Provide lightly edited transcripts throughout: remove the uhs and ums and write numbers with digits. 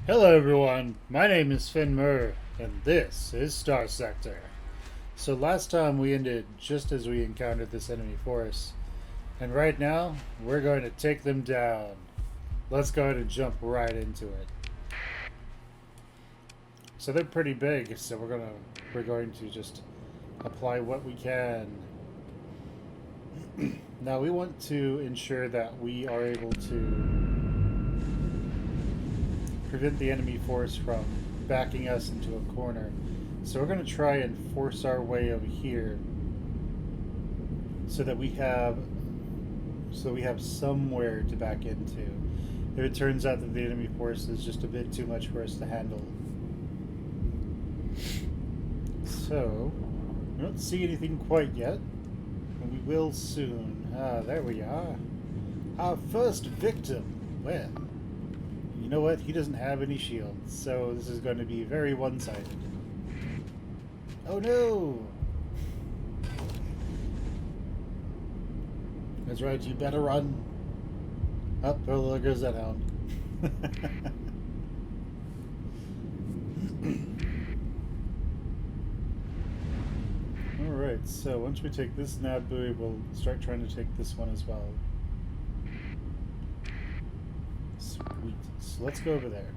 Hello everyone, my name is Muir, and this is Starsector. So last time we ended just as we encountered this enemy force, and right now we're going to take them down. Let's go ahead and jump right into it. So they're pretty big, so we're going to just apply what we can. Now we want to ensure that we are able to prevent the enemy force from backing us into a corner. So we're going to try and force our way over here so that we have somewhere to back into if it turns out that the enemy force is just a bit too much for us to handle. So we don't see anything quite yet, but we will soon. There we are. Our first victim. Well, you know what? He doesn't have any shields, so this is going to be very one-sided. Oh no! That's right, you better run. Up, oh, there goes that hound. Alright, so once we take this nav buoy, we'll start trying to take this one as well. Sweet. So let's go over there.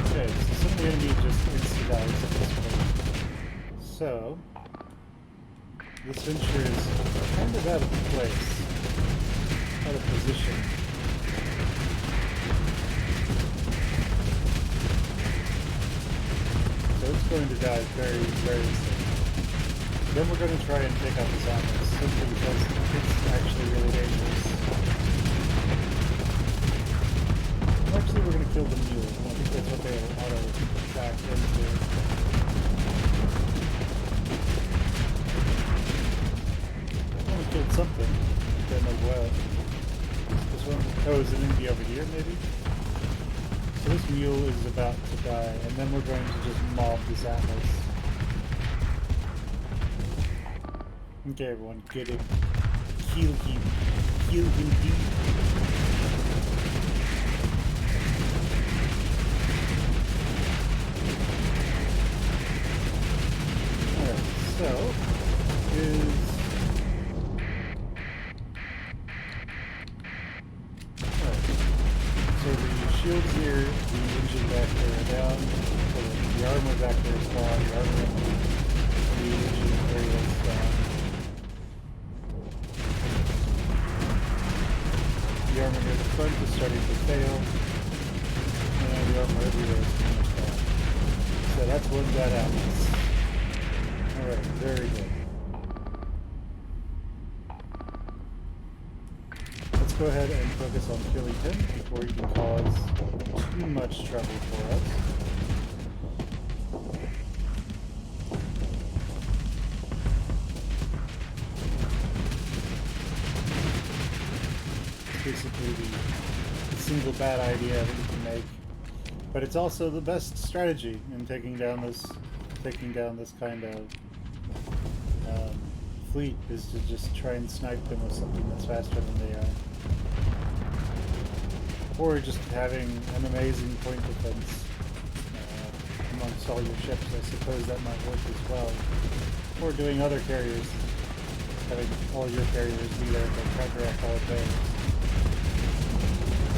Okay, so some of the enemy just insta-dies at this point. So, this venture is kind of out of place, out of position. So it's going to die very, very soon. Then we're going to try and take out this Atlas, simply because it's actually really dangerous. Actually, we're going to kill the mule. I think that's what they auto-attack into. We killed something. Don't know what. This one? Oh, is it going to be over here, maybe? So this mule is about to die, and then we're going to just mob this Atlas. Okay, everyone, get him. Kill him. Kill him, Alright, so so the shields here, the engine back there are down, so the armor back there is gone, the armor in the engine area is down. The armor near the front is starting to fail, and the armor everywhere is pretty much gone. So that's one bad Atlas. Alright, very good. Let's go ahead and focus on killing him before he can cause too much trouble for us. It's basically the single bad idea that you can make, but it's also the best strategy in taking down this kind of fleet, is to just try and snipe them with something that's faster than they are. Or just having an amazing point defense amongst all your ships. I suppose that might work as well. Or doing other carriers, having all your carriers be there to counteract all of theirs.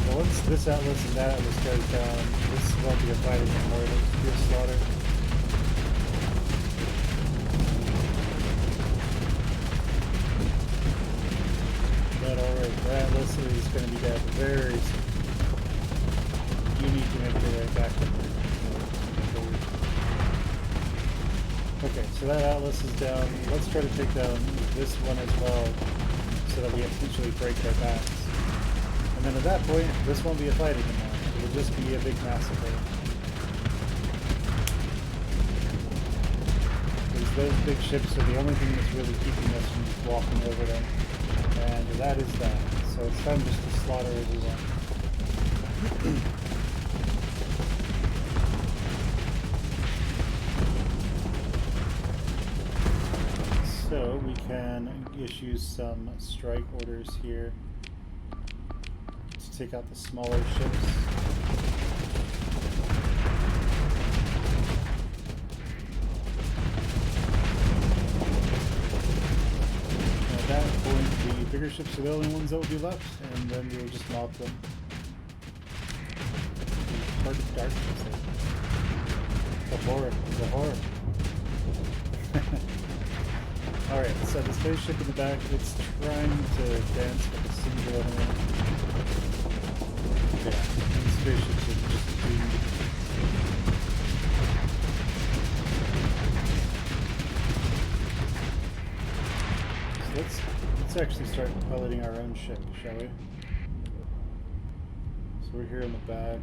So once this Atlas and that Atlas goes down, this won't be a fight anymore, it'll be a slaughter. But alright, that Atlas is going to be dead very soon. You need to make your way back up there. Okay, so that Atlas is down. Let's try to take down this one as well, so that we essentially break their backs. And then at that point, this won't be a fight anymore. It'll just be a big massacre. Because those big ships are the only thing that's really keeping us from just walking over them. And that is that. So it's time just to slaughter everyone. So we can issue some strike orders here to take out the smaller ships. At that point, the bigger ships are the only ones that will be left, and then we'll just mob them. Part of darkness. The horror. The horror. Alright, so the spaceship in the back, it's trying to dance with a single enemy. Yeah, these spaceships are just doomed. So let's actually start piloting our own ship, shall we? So we're here in the back,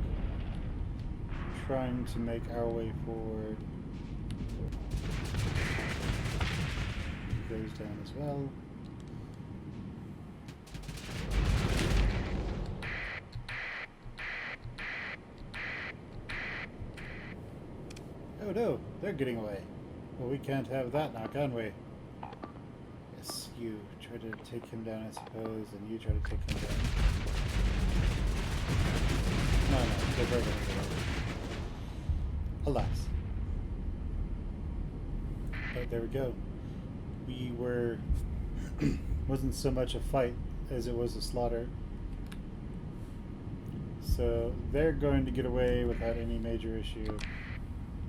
trying to make our way forward. Goes down as well. Oh no, they're getting away. Well, we can't have that now, can we? Yes, you try to take him down, I suppose, and you try to take him down. No, they're very going to get over. Alas. But there we go. We were wasn't so much a fight as it was a slaughter. So they're going to get away without any major issue.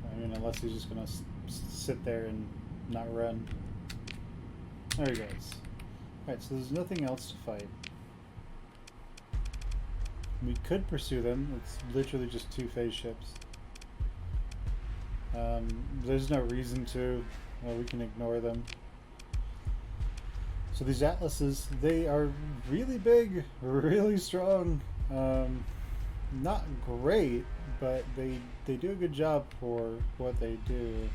I mean, unless he's just going to sit there and not run. There he goes. Alright, so there's nothing else to fight. We could pursue them. It's literally just two phase ships. There's no reason to. Well, we can ignore them. So these atlases, they are really big, really strong. Not great, but they do a good job for what they do.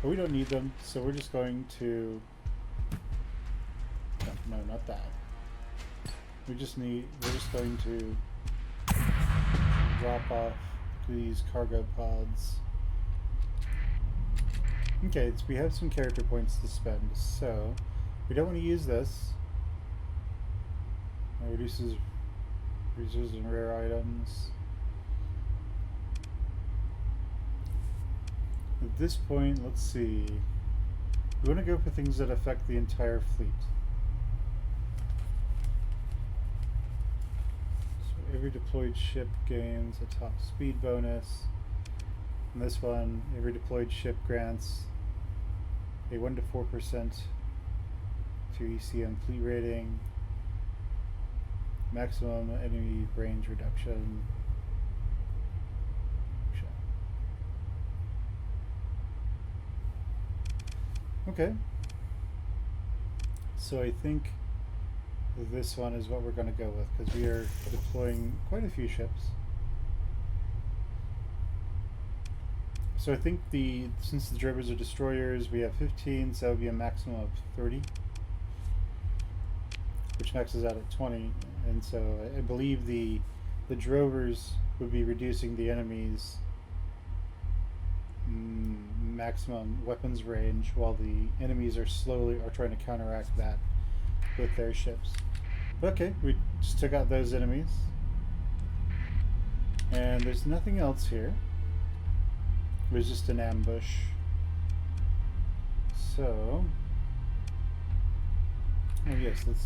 But we don't need them, so we're just going to... No, not that. We're just going to drop off these cargo pods. Okay, so we have some character points to spend, so we don't want to use this. It reduces resources and rare items. At this point, let's see. We want to go for things that affect the entire fleet. So every deployed ship gains a top speed bonus. And this one, every deployed ship grants a 1 to 4% to ECM fleet rating, maximum enemy range reduction. Okay, so I think this one is what we're going to go with, because we are deploying quite a few ships. So I think since the drivers are destroyers, we have 15, so that would be a maximum of 30, which maxes out at 20. And so I believe the drovers would be reducing the enemy's maximum weapons range, while the enemies are trying to counteract that with their ships. Okay, we just took out those enemies, and there's nothing else here. It was just an ambush. So, oh yes, let's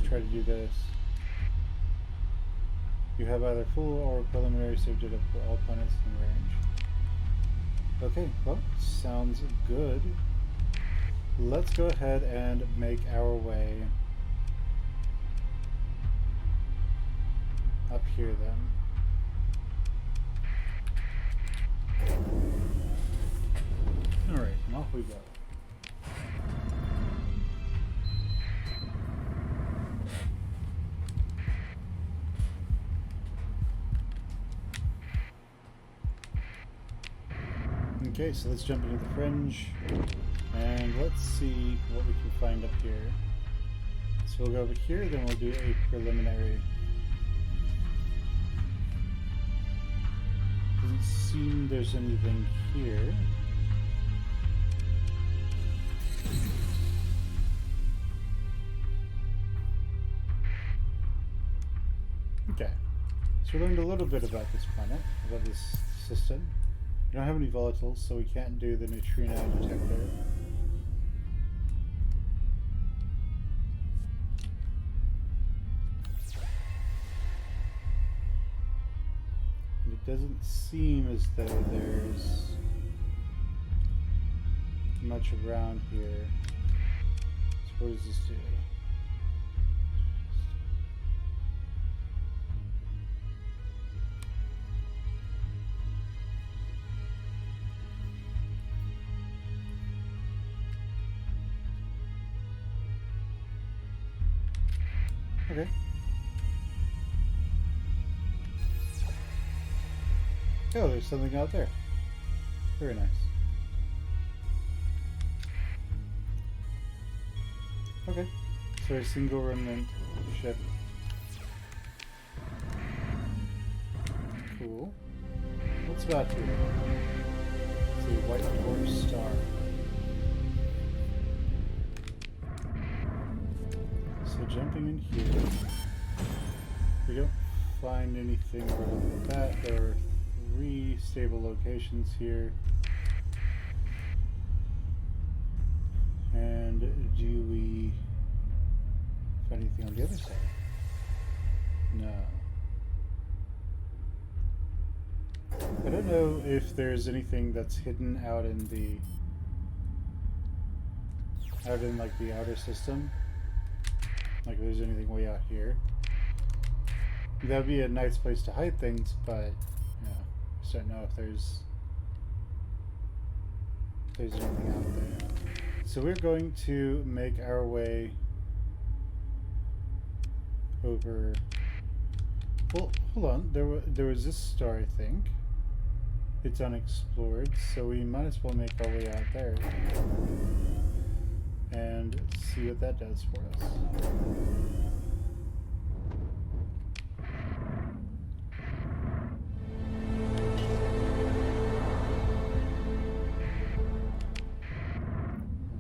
try to do this. You have either full or preliminary saved data for all planets in range. Okay, well, sounds good. Let's go ahead and make our way up here then. Alright, and off we go. Okay, so let's jump into the fringe, and let's see what we can find up here. So we'll go over here, then we'll do a preliminary. Doesn't seem there's anything here. Okay. So we learned a little bit about this planet, about this system. We don't have any volatiles, so we can't do the neutrino detector. And it doesn't seem as though there's much around here. So what does this do? Okay. Oh, there's something out there. Very nice. Okay. So a single remnant ship. Cool. What's about here? It's a white dwarf star. So jumping in here, we don't find anything right off the bat. There are 3 stable locations here. And do we find anything on the other side? No. I don't know if there's anything that's hidden out in like the outer system. Like if there's anything way out here. That would be a nice place to hide things, but you know, I just don't know if there's anything out there. So we're going to make our way over. Well, hold on. There was this star, I think. It's unexplored, so we might as well make our way out there and see what that does for us.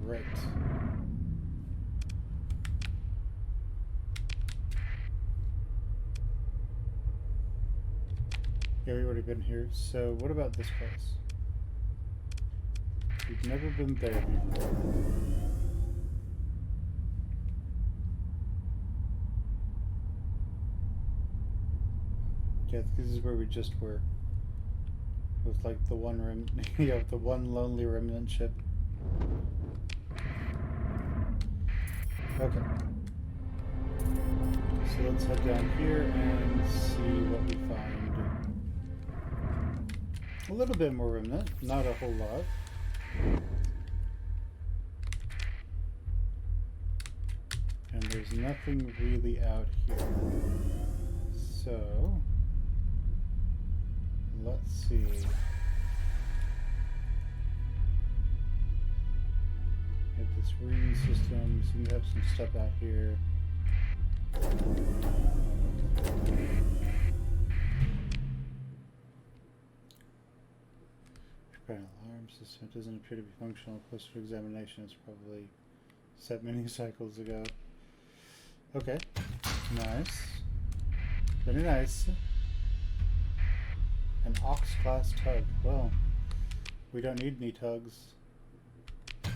Right. Yeah, we've already been here. So what about this place? We've never been there before. Yeah, this is where we just were. With like the one the one lonely remnant ship. Okay. So let's head down here and see what we find. A little bit more remnant, not a whole lot. And there's nothing really out here. So let's see. Get this ring system, so you have some stuff out here. An alarm system doesn't appear to be functional. Closer examination is probably set many cycles ago. Okay, nice, very nice. An Ox-class tug. Well, we don't need any tugs, so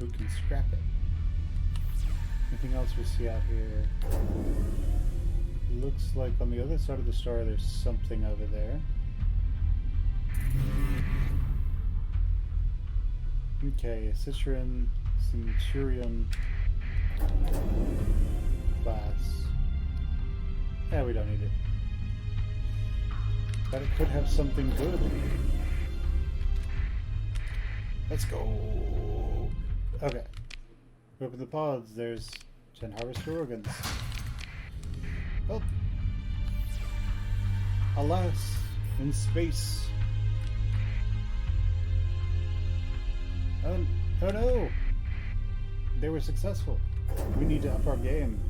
we can scrap it. Anything else we see out here? Looks like on the other side of the star there's something over there. Okay, Centurion class. Yeah, we don't need it. But it could have something good. Let's go. Okay. Open the pods. There's 10 harvester organs. Oh. Alas, in space. Oh no! They were successful. We need to up our game.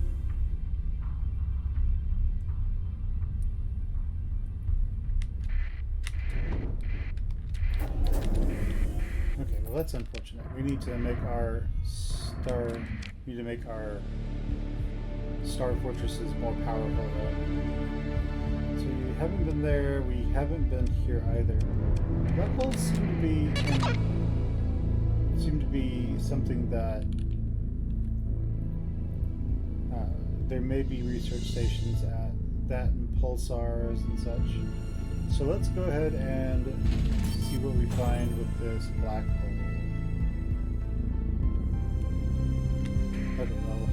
Okay, well that's unfortunate. We need to make our Star Fortress is more powerful though. So we haven't been there, we haven't been here either. Black holes seem to be something that there may be research stations at that and pulsars and such. So let's go ahead and see what we find with this black hole. Okay, well,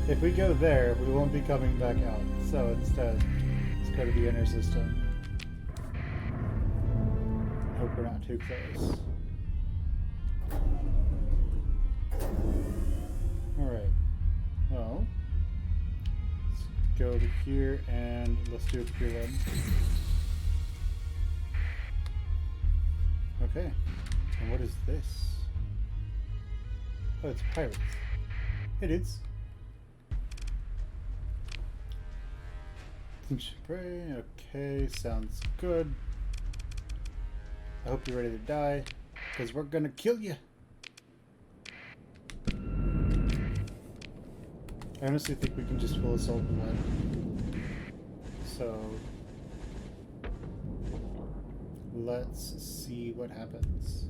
if we go there, we won't be coming back out. So instead, let's go to the inner system. Hope we're not too close. Alright. Well, let's go over here and let's do a prelim. Okay. And what is this? Oh, it's pirates. It is. Spray. Okay, sounds good. I hope you're ready to die, because we're gonna kill you. I honestly think we can just full assault the one. So let's see what happens.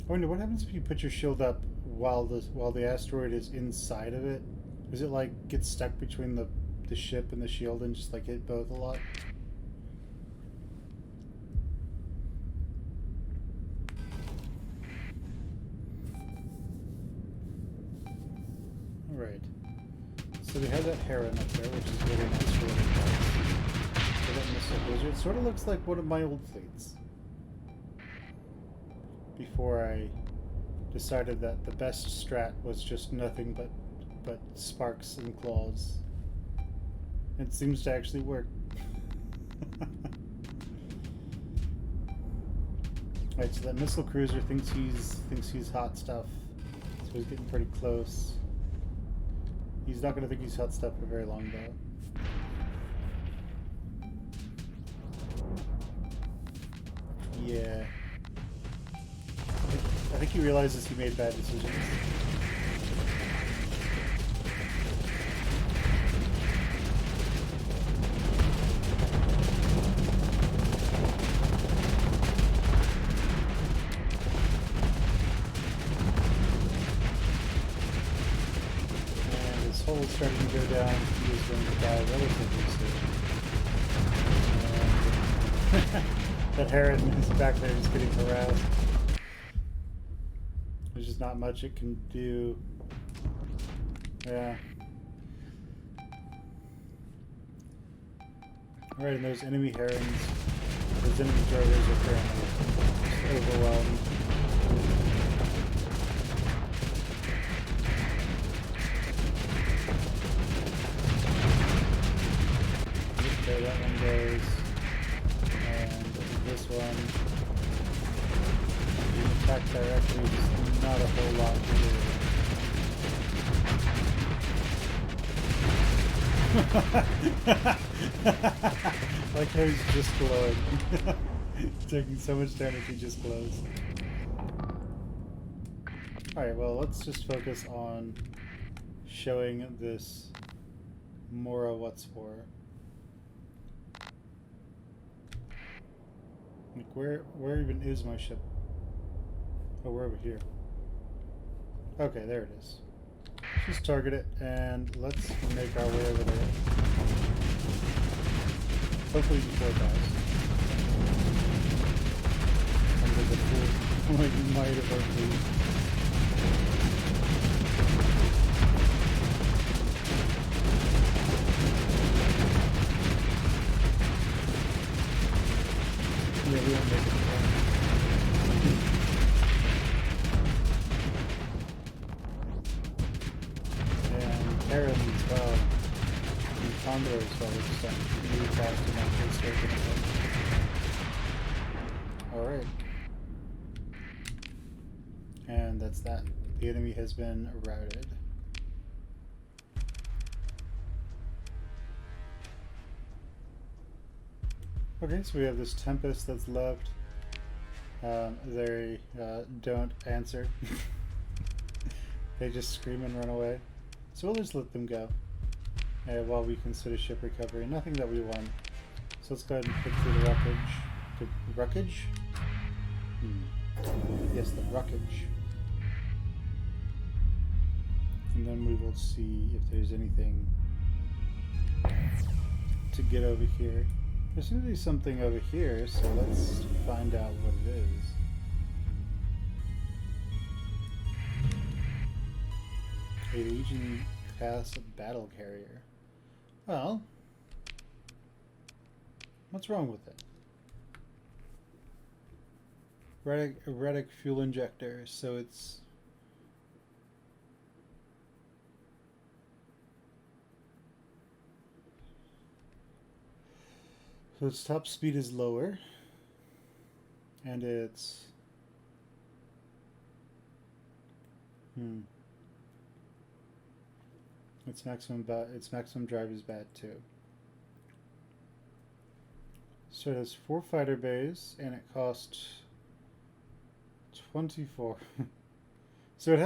I wonder what happens if you put your shield up while the asteroid is inside of it. Does it like get stuck between the ship and the shield and just like hit both a lot? Alright. So we have that heron up there, which is really nice for little parts. So that missile blizzard. It sort of looks like one of my old fleets. Before I decided that the best strat was just nothing but sparks and claws. It seems to actually work. Right, so that missile cruiser thinks he's hot stuff. So he's getting pretty close. He's not gonna think he's hot stuff for very long though. Yeah. I think he realizes he made bad decisions. And his hole is starting to go down. He is going to die relatively soon. And that heron is back there just getting harassed. There's just not much it can do. Yeah. Alright, and those enemy herons, those enemy drivers are currently overwhelmed. Okay, that one goes. And this one. Attack directly, just not a whole lot to do. Like how he's just glowing. Taking so much damage, he just glows. Alright, well, let's just focus on showing this Mora what's for. Like, where even is my ship? Oh, we're over here. Okay, there it is. Just target it, and let's make our way over there. Hopefully before it dies. Under the full might of our fleet. Yeah, we won't make it. Heron as well, and Condor as well, which is really fast enough to escape anything. Alright. And that's that. The enemy has been routed. Okay, so we have this Tempest that's left. They don't answer. They just scream and run away. So we'll just let them go while we consider ship recovery. Nothing that we want. So let's go ahead and pick through the wreckage. The wreckage? Yes, the wreckage. And then we will see if there's anything to get over here. There seems to be something over here, so let's find out what it is. A Legion-class battle carrier. Well, what's wrong with it? Erratic fuel injector, so it's... So its top speed is lower, and its its maximum drive is bad too. So it has 4 fighter bays, and it costs 24. So it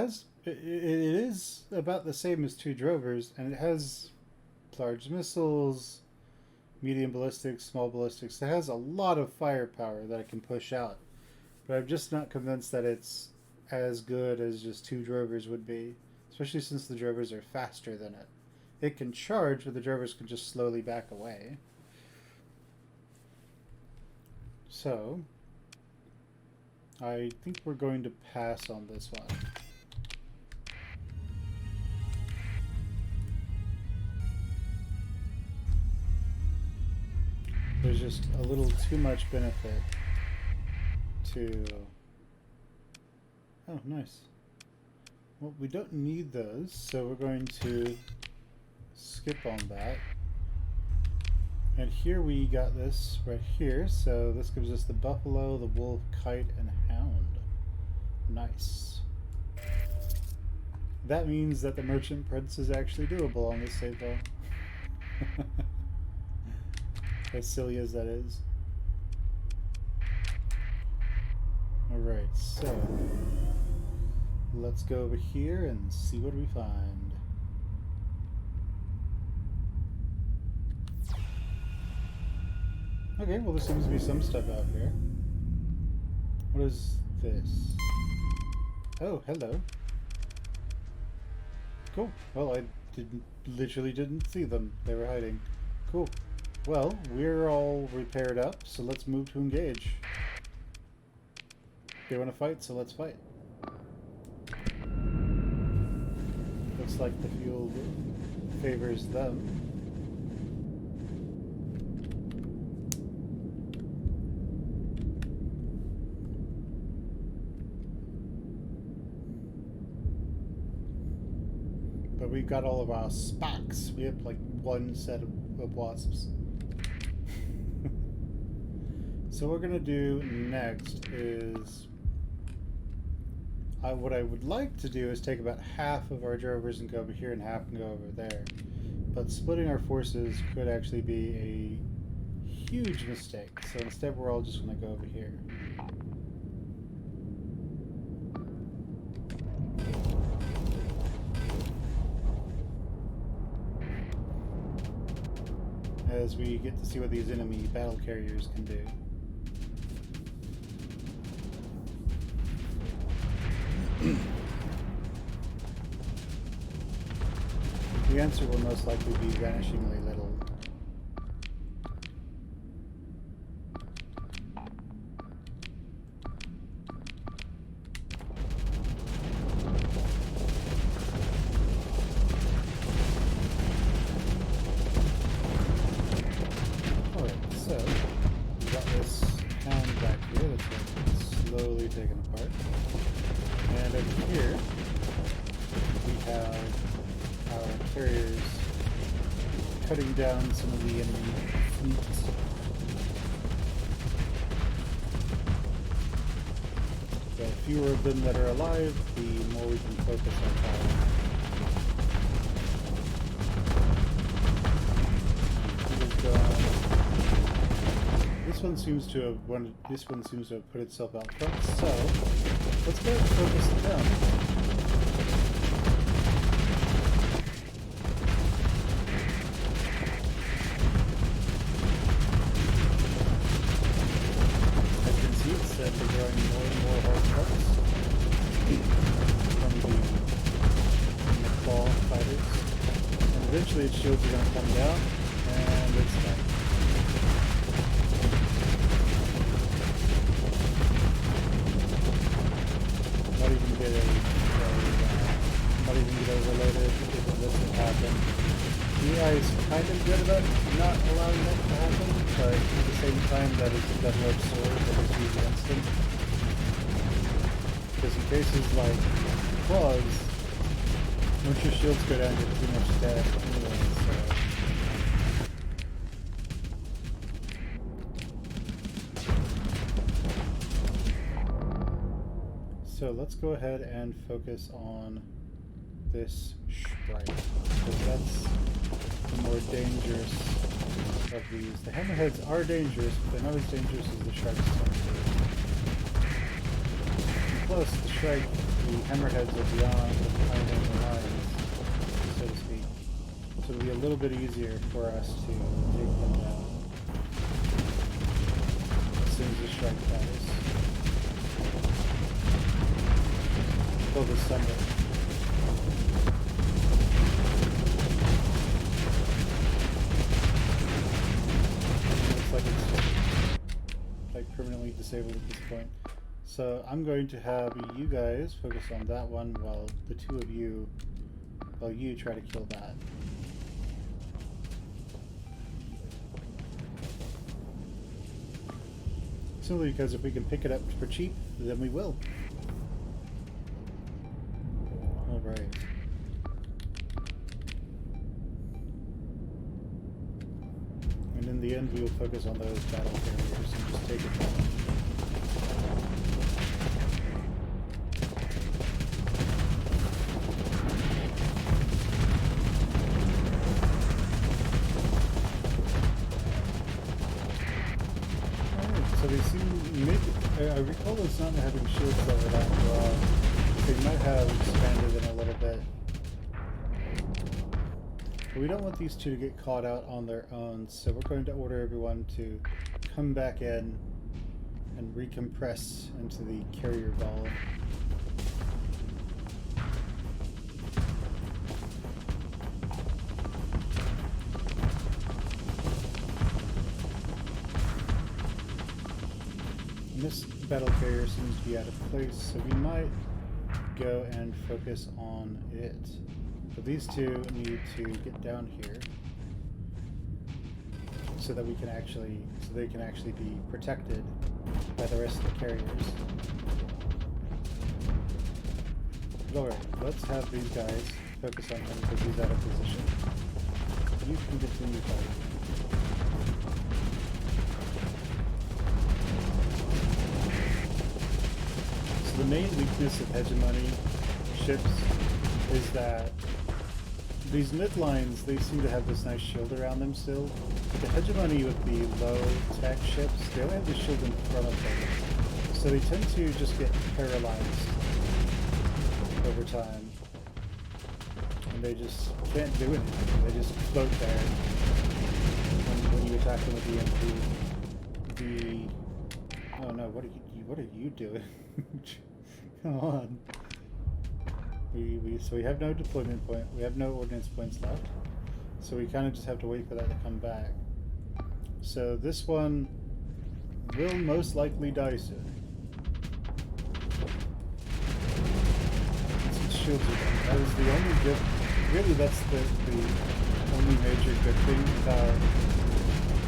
is about the same as 2 drovers, and it has large missiles, medium ballistics, small ballistics. It has a lot of firepower that it can push out, but I'm just not convinced that it's as good as just 2 drovers would be, especially since the drovers are faster than it. It can charge, but the drovers can just slowly back away. So I think we're going to pass on this one. There's just a little too much benefit to... Oh, nice. Well, we don't need those, so we're going to skip on that. And here we got this right here, so this gives us the buffalo, the wolf, kite, and hound. Nice. That means that the merchant prince is actually doable on this save though. As silly as that is. Alright, so let's go over here and see what we find. Okay, well there seems to be some stuff out here. What is this? Oh, hello. Cool. Well, I literally didn't see them. They were hiding. Cool. Well, we're all repaired up, so let's move to engage. They want to fight, so let's fight. Looks like the field favors them. But we've got all of our spacks. We have like one set of wasps. So what we're going to do next is... what I would like to do is take about half of our drovers and go over here and half and go over there. But splitting our forces could actually be a huge mistake. So instead we're all just going to go over here. As we get to see what these enemy battle carriers can do. The answer will most likely be vanishingly little. Cutting down some of the enemy fleets. The fewer of them that are alive, the more we can focus our power. This this one seems to have put itself out front, so let's go and focus them. As you can see, it's they're growing more and more hard trucks from the claw fighters. And eventually its shields are going to come down, and it's done. Not even get overloaded if it doesn't happen. AI is kind of good about not allowing that to happen, but at the same time that is a double-edged sword that is used against them. Because in cases like claws, once your shields go down, you're pretty much dead anyway, so let's go ahead and focus on this Shrike, because that's the more dangerous of these. The hammerheads are dangerous, but they're not as dangerous as the Shrikes are. Plus, the Shrike, the hammerheads are beyond the lines, so to speak. So it'll be a little bit easier for us to take them down as soon as the Shrike dies. Till the Sunday. Looks like it's like permanently disabled at this point. So I'm going to have you guys focus on that one while the two of you, while you try to kill that. Simply because if we can pick it up for cheap, then we will. Alright. And in the end we will focus on those battle carriers and just take it down. So they seem, I recall it's not having shields that were that broad. They might have expanded them a little bit. But we don't want these two to get caught out on their own, so we're going to order everyone to come back in and recompress into the carrier golem. This battle carrier seems to be out of place, so we might go and focus on it. So these two need to get down here so that they can actually be protected by the rest of the carriers. But alright, let's have these guys focus on him because he's out of position. You can continue fighting. The main weakness of hegemony ships is that these midlines, they seem to have this nice shield around them still. The hegemony with the low-tech ships, they only have the shield in front of them. So they tend to just get paralyzed over time. And they just can't do anything. They just float there when you attack them with the MP. Oh no, what are you doing? Come on. So we have no deployment point. We have no ordnance points left. So we kind of just have to wait for that to come back. So this one will most likely die soon. Its shields are down. That is the only good. Really, that's the only major good thing about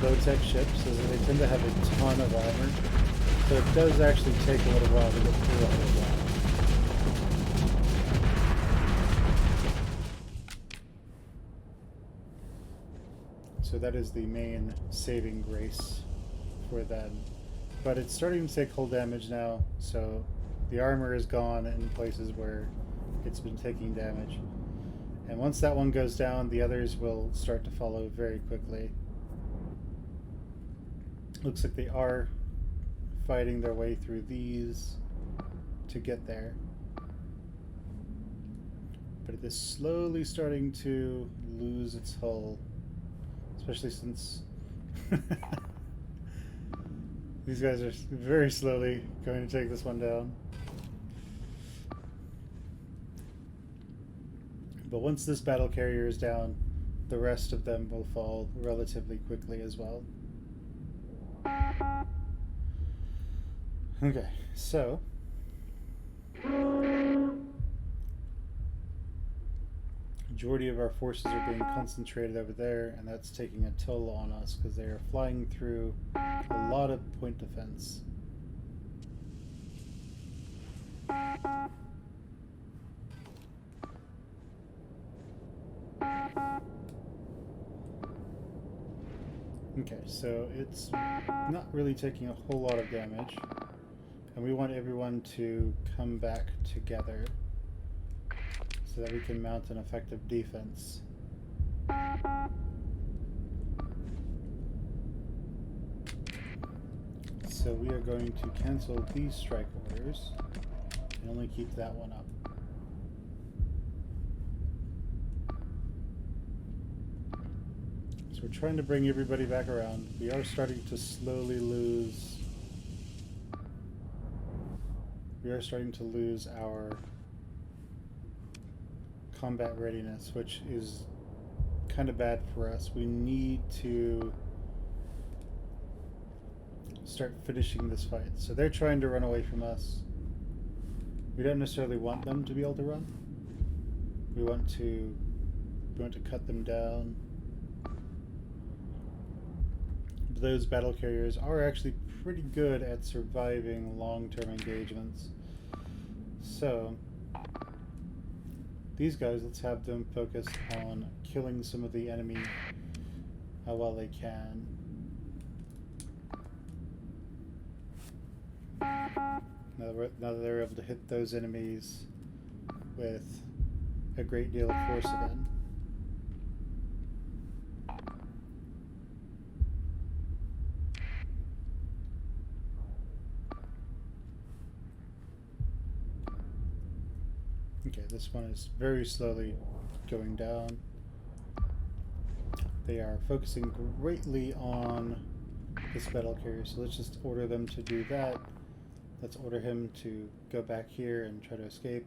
low-tech ships is that they tend to have a ton of armor. So it does actually take a little while to get through all of that. So that is the main saving grace for them. But it's starting to take hull damage now, so the armor is gone in places where it's been taking damage. And once that one goes down, the others will start to follow very quickly. Looks like they are fighting their way through these to get there. But it is slowly starting to lose its hull, especially since these guys are very slowly going to take this one down. But once this battle carrier is down, the rest of them will fall relatively quickly as well. Okay, so majority of our forces are being concentrated over there, and that's taking a toll on us because they are flying through a lot of point defense. Okay, so it's not really taking a whole lot of damage, and we want everyone to come back together so that we can mount an effective defense. So we are going to cancel these strike orders and only keep that one up. So we're trying to bring everybody back around. We are starting to slowly lose. We are starting to lose our combat readiness, which is kind of bad for us. We need to start finishing this fight. So they're trying to run away from us. We don't necessarily want them to be able to run. We want to cut them down. Those battle carriers are actually pretty good at surviving long-term engagements. So these guys, let's have them focus on killing some of the enemy while they can. Now that they're able to hit those enemies with a great deal of force again. Okay, this one is very slowly going down. They are focusing greatly on this battle carrier, so let's just order them to do that. Let's order him to go back here and try to escape.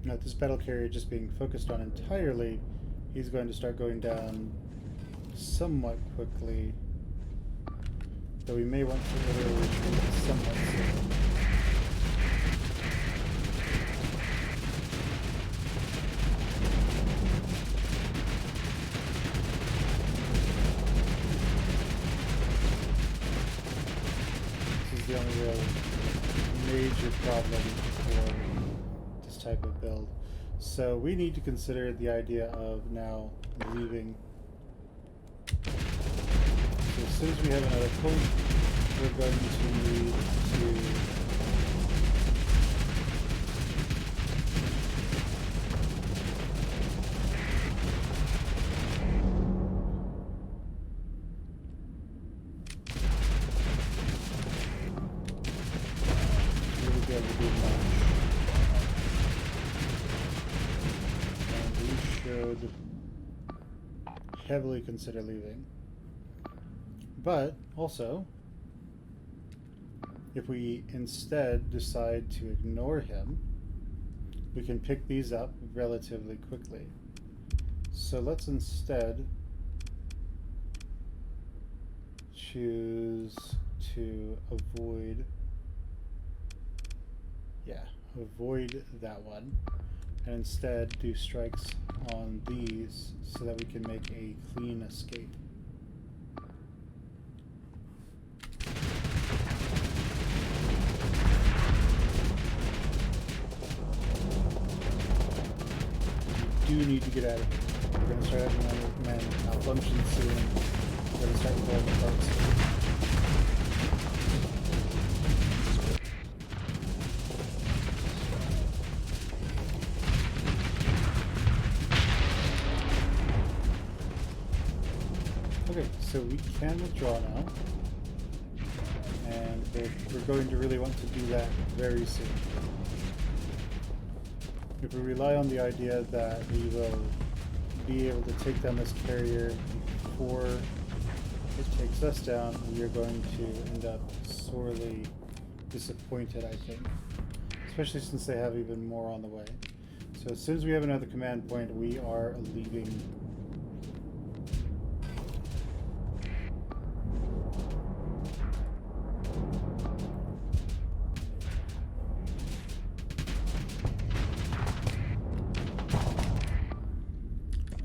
Now, this battle carrier just being focused on entirely, he's going to start going down somewhat quickly. Though we may want to order a retreat somewhat soon. This is the only real major problem for this type of build. So we need to consider the idea of now leaving. As soon as we have another point, we're going to need to really be able to do much. And we should heavily consider leaving. But also, if we instead decide to ignore him, we can pick these up relatively quickly. So let's instead choose to avoid that one, and instead do strikes on these so that we can make a clean escape. We do need to get out of here. We're going to start having our men malfunction soon. We're going to start pulling apart soon. Okay, so we can withdraw now. And we're going to really want to do that very soon. If we rely on the idea that we will be able to take down this carrier before it takes us down, we are going to end up sorely disappointed, I think. Especially since they have even more on the way. So as soon as we have another command point, we are leaving.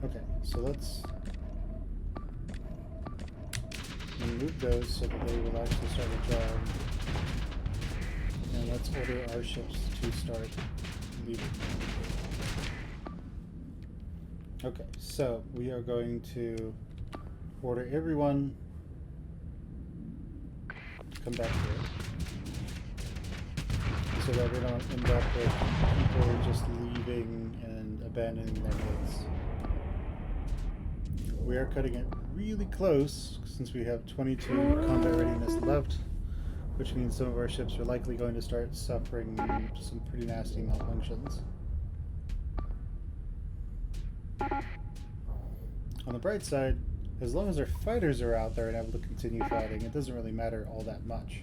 Okay, so let's remove those so that they will actually start the job. And let's order our ships to start leaving. Okay, so we are going to order everyone to come back here so that we don't end up with people just leaving and abandoning their mates. We are cutting it really close since we have 22 combat readiness left, which means some of our ships are likely going to start suffering some pretty nasty malfunctions. On the bright side, as long as our fighters are out there and able to continue fighting, it doesn't really matter all that much.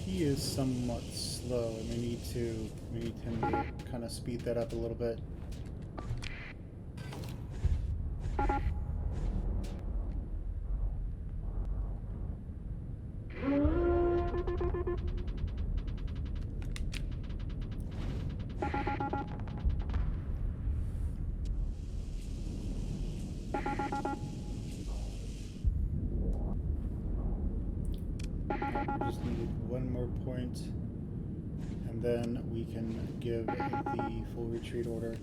He is somewhat slow, and we need him to kind of speed that up a little bit. Just needed one more point, and then we can give the full retreat order.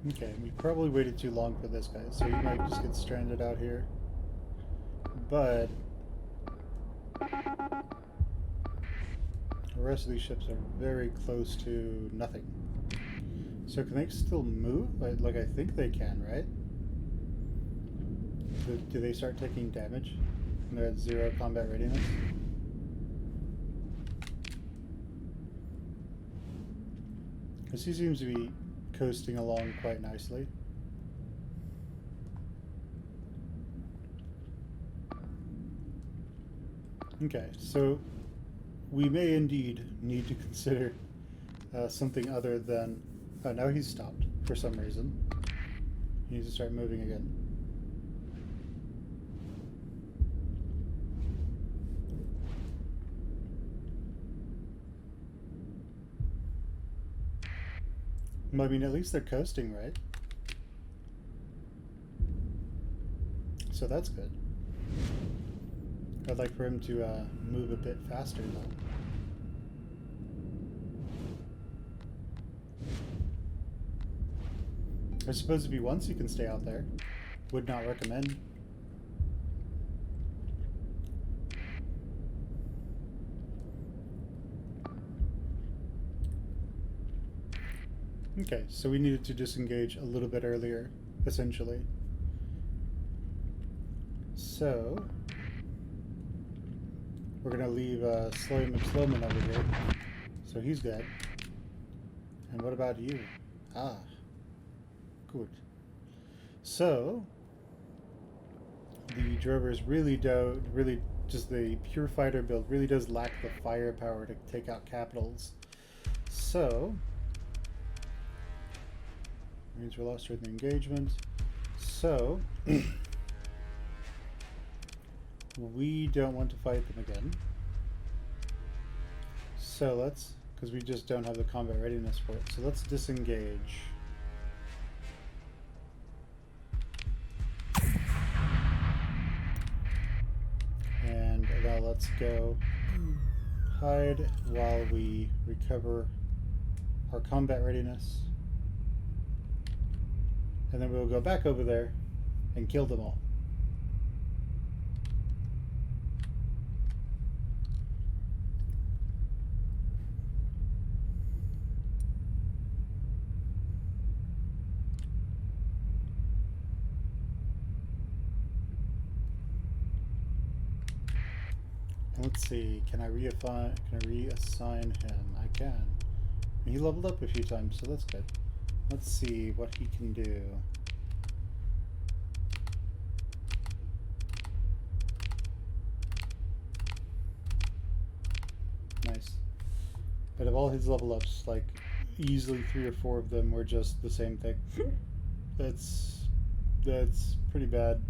Okay, we probably waited too long for this guy, so he might just get stranded out here. But the rest of these ships are very close to nothing. So can they still move? Like I think they can, right? Do they start taking damage when they're at 0 combat readiness? Because he seems to be coasting along quite nicely. Okay, so we may indeed need to consider something other than... Oh, now he's stopped for some reason. He needs to start moving again. Well, I mean, at least they're coasting, right? So that's good. I'd like for him to move a bit faster, though. I suppose if he wants, he can stay out there. Would not recommend. Okay, so we needed to disengage a little bit earlier, essentially. So we're gonna leave Slowy McSlowman over here. So he's dead. And what about you? Ah, good. So the Drovers really just the pure fighter build really does lack the firepower to take out capitals. So means we're lost during the engagement. So we don't want to fight them again. So let's, because we just don't have the combat readiness for it. So let's disengage. And now let's go hide while we recover our combat readiness. And then we'll go back over there and kill them all. Let's see, can I reassign him? I can. He leveled up a few times, so that's good. Let's see what he can do. Nice. Out of all his level ups, like, easily 3 or 4 of them were just the same thing. That's pretty bad.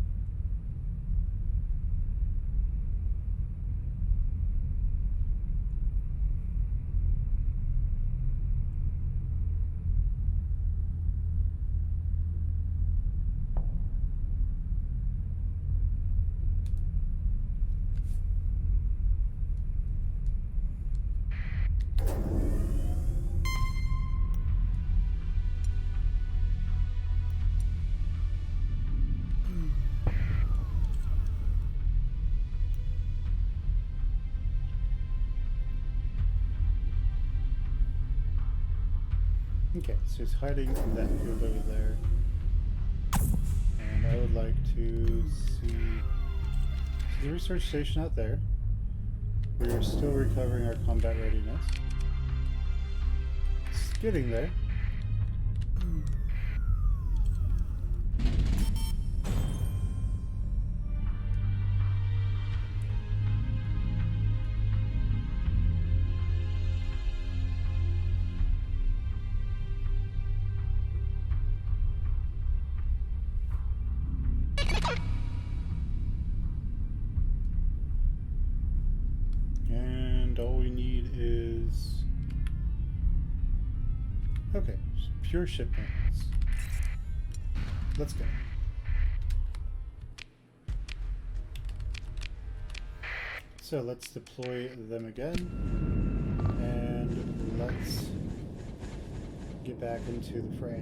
Okay, so he's hiding in that field over there. And I would like to see the research station out there. We are still recovering our combat readiness. It's getting there. All we need is... okay, pure shipments. Let's go. So let's deploy them again. And let's get back into the fray.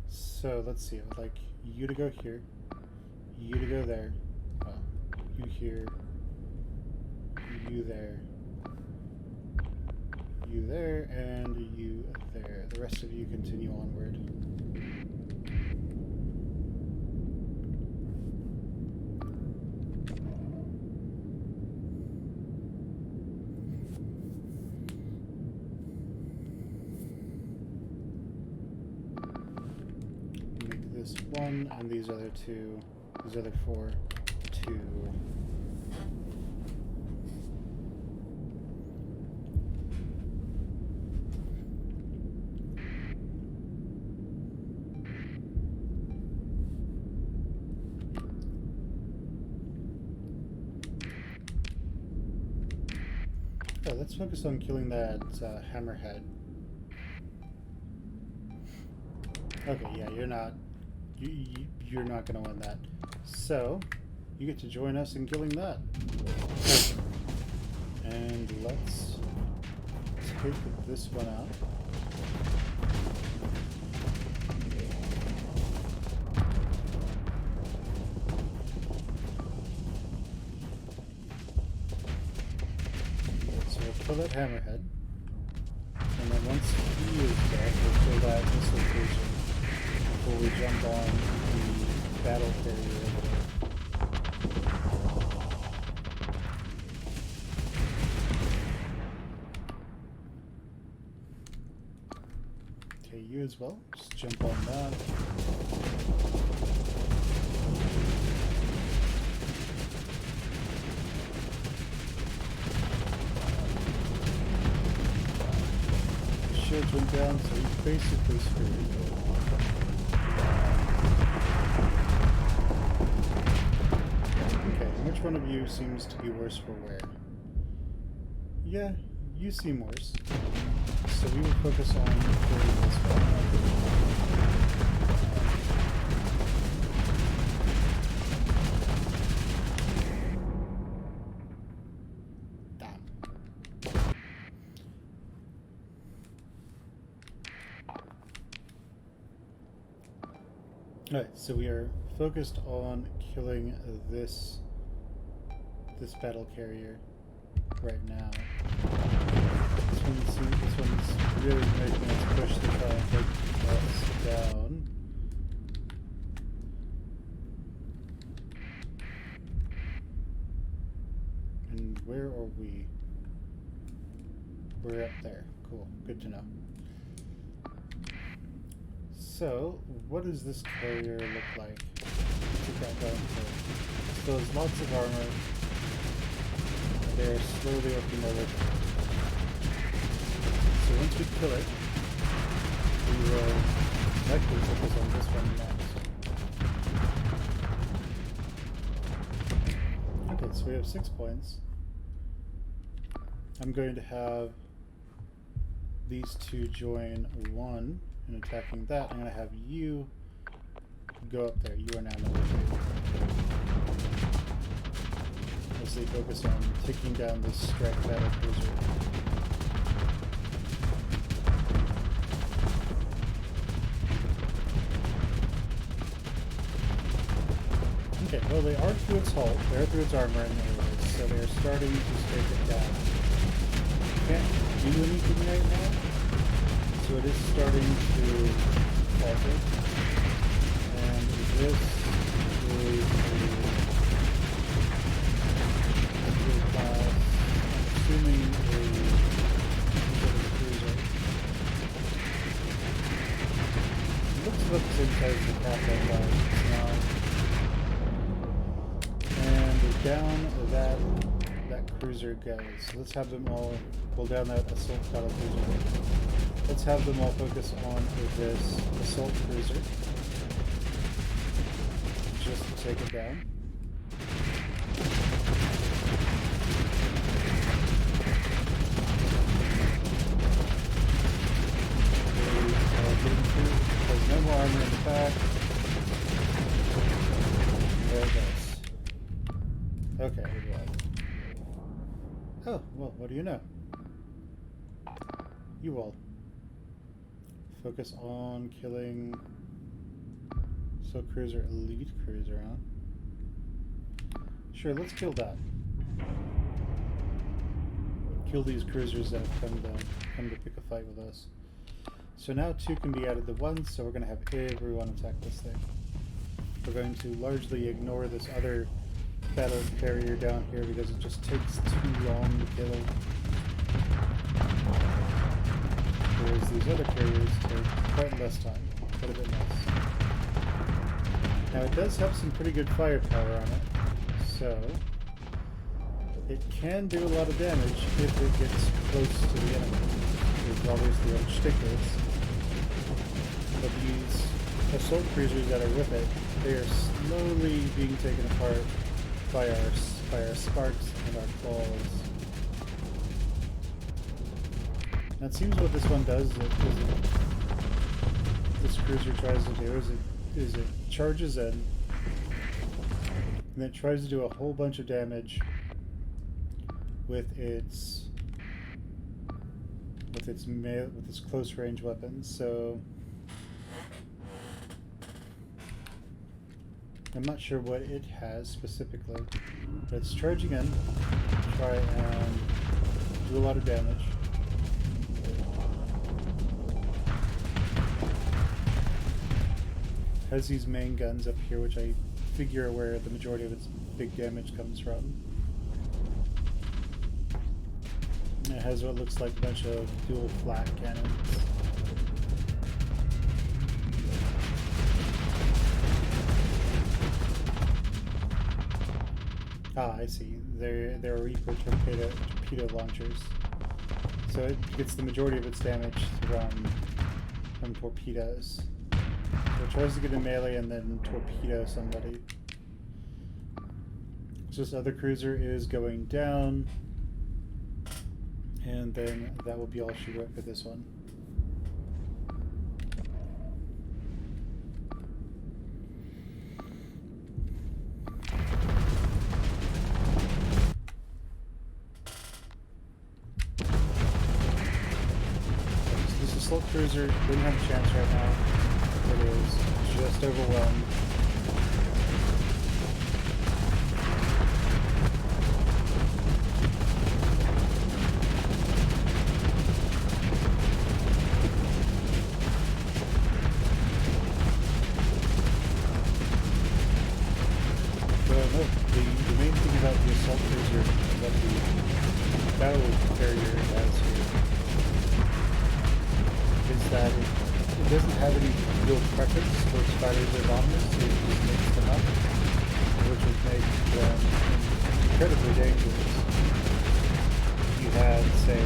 So let's see, I would like you to go here, you to go there, you here, you there, you there, and you there. The rest of you continue onward. This 1 and these other 2, these other 4, 2. Oh, let's focus on killing that hammerhead. Okay, yeah, you're not going to win that. So, you get to join us in killing that. And let's take this one out. So we'll kill that hammerhead. And then once he is dead, we'll kill that dislocation before we jump on the battle carrier over there. Okay, you as well. Just jump on that. The shields went down, so he's basically screwed. Which one of you seems to be worse for wear? Yeah, you seem worse. So we will focus on killing this one. Damn. Alright, so we are focused on killing this battle carrier right now. This one's really making us push the us down. And where are we? We're up there. Cool. Good to know. So, what does this carrier look like? Take that down first. So there's lots of armor. They're slowly working over. So once we kill it, we will actually focus on this one next. Okay, so we have 6 points. I'm going to have these two join one in attacking that. I'm going to have you go up there. You are now number 2. As they focus on taking down this strike battle cruiser. Okay, well they are through its hull, they're through its armor in areas, so they're starting to strike it down. Can't do anything right now, so it is starting to falter. And this is a class, I'm assuming a cruiser. It looks about the same size as the craft I thought. Down that cruiser goes. So let's have them all pull down that assault battle cruiser. Let's have them all focus on this assault cruiser. Just to take it down. There's no more armor in the back. There it goes. Okay, oh, well, what do you know? You all. Focus on killing Assault Cruiser, Elite Cruiser, huh? Sure, let's kill that. Kill these cruisers that have come to pick a fight with us. So now 2 can be added to 1, so we're going to have everyone attack this thing. We're going to largely ignore this other battle carrier down here because it just takes too long to kill. Whereas these other carriers take quite less time, quite a bit less. Now it does have some pretty good firepower on it, so it can do a lot of damage if it gets close to the enemy. There's obviously other stickers, but these assault cruisers that are with it, they are slowly being taken apart by our sparks and our claws. Now it seems what this one does this cruiser tries to do is it charges in and then it tries to do a whole bunch of damage with its close range weapons. So I'm not sure what it has specifically, but it's charging in to try and do a lot of damage. Has these main guns up here, which I figure are where the majority of its big damage comes from. And it has what looks like a bunch of dual flat cannons. Ah, I see. There are equal torpedo launchers. So it gets the majority of its damage from torpedoes. So it tries to get a melee and then torpedo somebody. So this other cruiser is going down. And then that will be all she wrote for this one. Assault cruiser didn't have a chance right now. It is just overwhelmed. battle carrier has here is that it doesn't have any real preference towards fighters or bombers, so it just makes them up, which would make them incredibly dangerous. You had, say,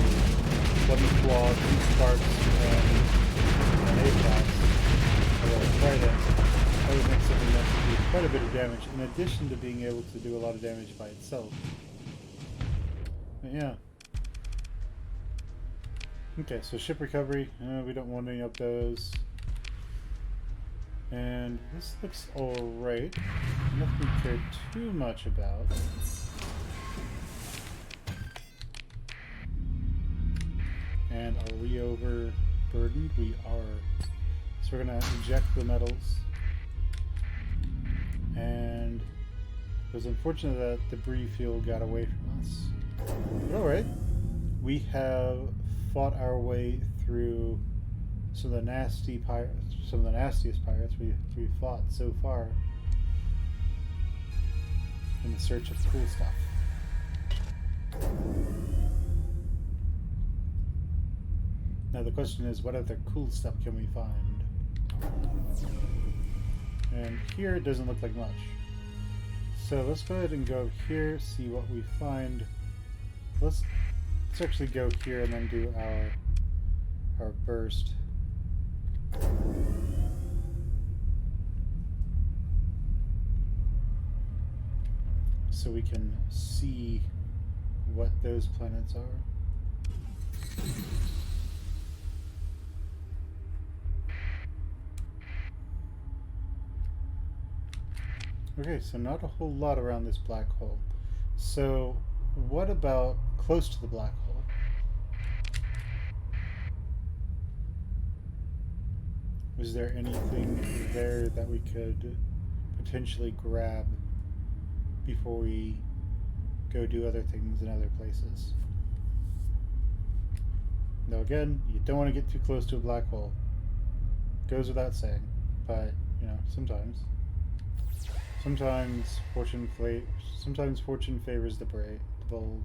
20 claw, 2 sparks, and an A-class, or a trident. That would make something that would do quite a bit of damage, in addition to being able to do a lot of damage by itself. But yeah. Okay, so ship recovery, we don't want any of those. And this looks alright. Nothing we care too much about. And are we overburdened? We are. So we're going to inject the metals. And it was unfortunate that debris field got away from us. But alright. We have fought our way through some of the nastiest pirates we've fought so far in the search of cool stuff. Now the question is, what other cool stuff can we find? And here it doesn't look like much. So let's go ahead and go here, see what we find. Let's actually go here and then do our burst. So we can see what those planets are. Okay, so not a whole lot around this black hole. So what about close to the black hole? Was there anything there that we could potentially grab before we go do other things in other places? Now again, you don't want to get too close to a black hole. Goes without saying, but you know, sometimes fortune favors the brave, the bold.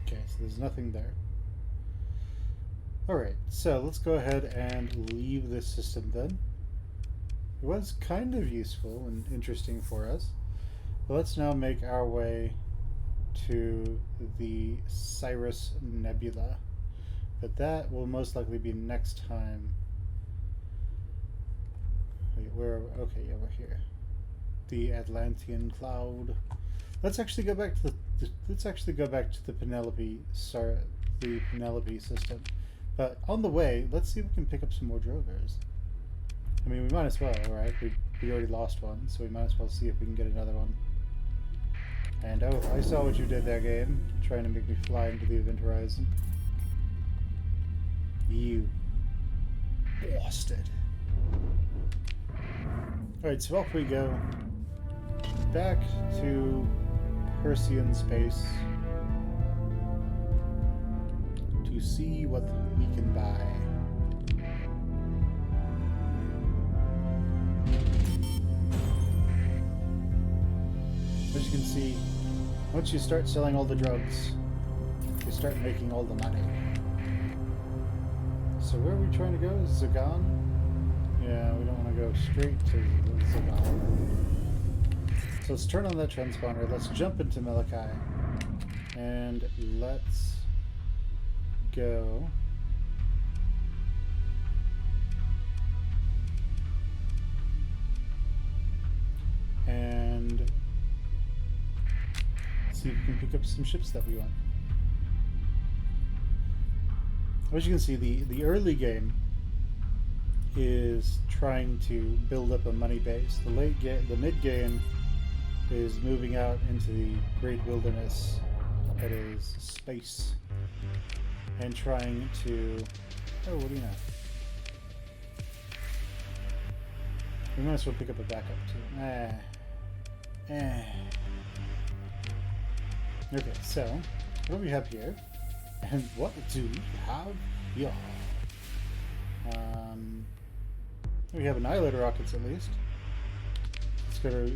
Okay, so there's nothing there. Alright, so let's go ahead and leave this system then. It was kind of useful and interesting for us. But let's now make our way to the Cyrus Nebula. But that will most likely be next time. Wait, okay, yeah, we're here. The Atlantean Cloud. Let's actually go back to the Penelope system. But on the way, let's see if we can pick up some more drovers. I mean, we might as well, right? We already lost one, so we might as well see if we can get another one. And oh, I saw what you did there, game. Trying to make me fly into the event horizon. You bastard. Alright, so off we go. Back to Persean space to see what we can buy. As you can see, once you start selling all the drugs, you start making all the money. So where are we trying to go? Zagan? Yeah, we don't want to go straight to Zagan. So let's turn on that transponder, let's jump into Malachi, and let's go and see if we can pick up some ships that we want. As you can see, the early game is trying to build up a money base. The mid game is moving out into the great wilderness that is space and trying to... Oh, what do you know? We might as well pick up a backup too. Okay, so what do we have here? And what do we have Yeah. We have annihilator rockets at least.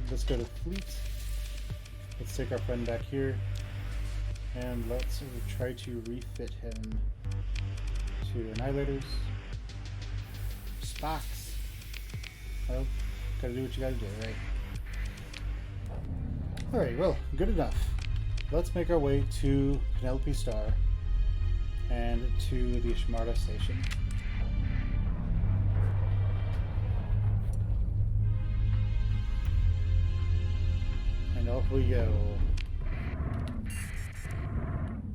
Let's go to fleet. Let's take our friend back here, and let's try to refit him to annihilators. Sparks. Well, gotta do what you gotta do, right? Alright, well, good enough. Let's make our way to Penelope Star and to the Ishmarda station. And off we go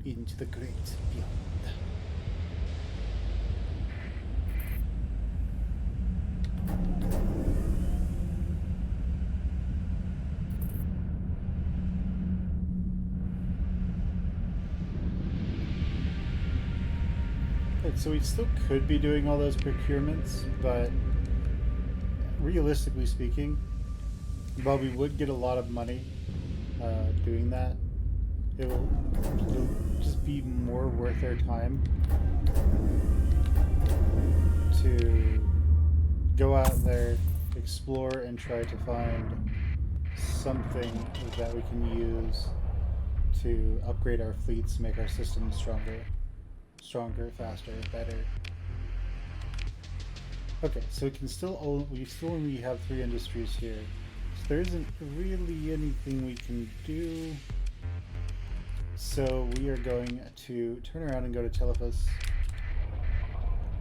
into the great beyond. So we still could be doing all those procurements, but realistically speaking, while we would get a lot of money doing that, it'll just be more worth our time to go out there, explore, and try to find something that we can use to upgrade our fleets, make our systems stronger, faster, better. Okay, so we still only have 3 industries here. So there isn't really anything we can do. So we are going to turn around and go to Telephus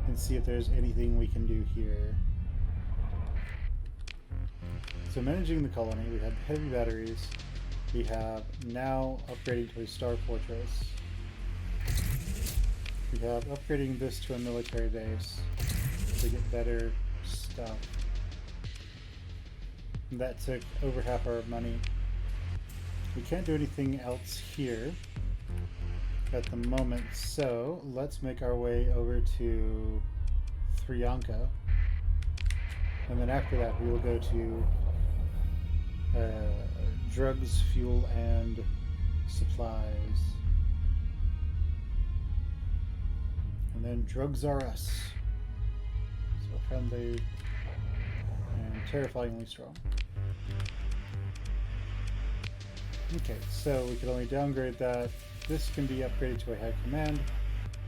and see if there's anything we can do here. So managing the colony, we have heavy batteries. We have now upgrading to a star fortress. We have upgrading this to a military base to get better stuff. And that took over half our money. We can't do anything else here at the moment, so let's make our way over to Thrianka. And then after that we will go to drugs, fuel, and supplies. And then drugs are us. So friendly and terrifyingly strong. Okay, so we can only downgrade that. This can be upgraded to a high command,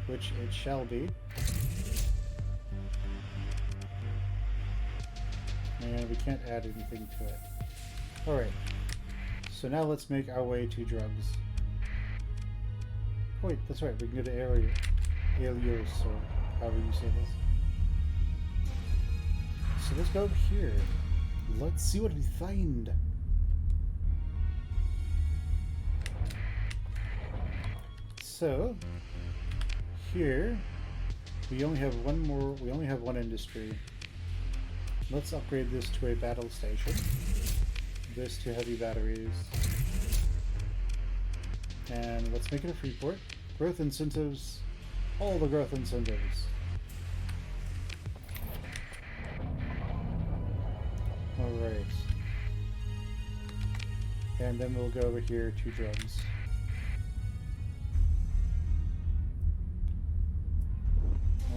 which it shall be. And we can't add anything to it. Alright, so now let's make our way to drugs. Oh, wait, that's right, we can go to Alios, or however you say this. So let's go over here. Let's see what we find. So here we only have one industry. Let's upgrade this to a battle station. This to heavy batteries. And let's make it a free port. Growth incentives. All the growth incentives. Alright. And then we'll go over here to drugs.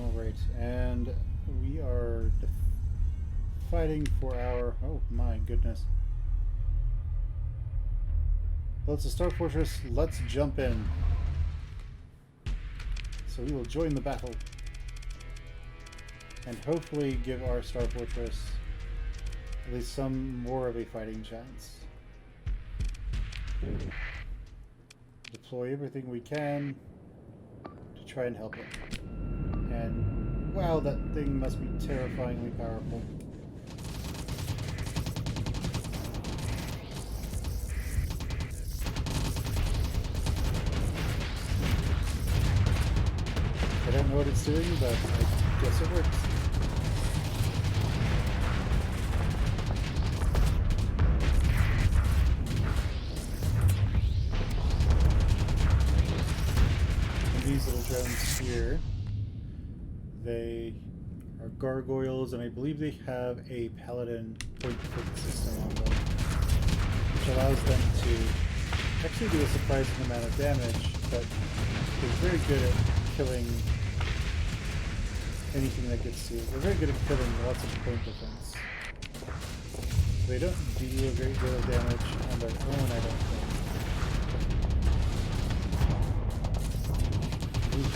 Alright, and we are fighting for our... Oh my goodness. Well, it's a Star Fortress. Let's jump in. So we will join the battle. And hopefully give our Star Fortress at least some more of a fighting chance. Deploy everything we can to try and help it. And wow, that thing must be terrifyingly powerful. I don't know what it's doing, but I guess it works. And these little drones here, they are gargoyles, and I believe they have a paladin point-to-point system on them, which allows them to actually do a surprising amount of damage, but they're very good at killing anything that gets to you. They're very good at killing lots of point defense. They don't do a great deal of damage on their own, I don't think. Oof.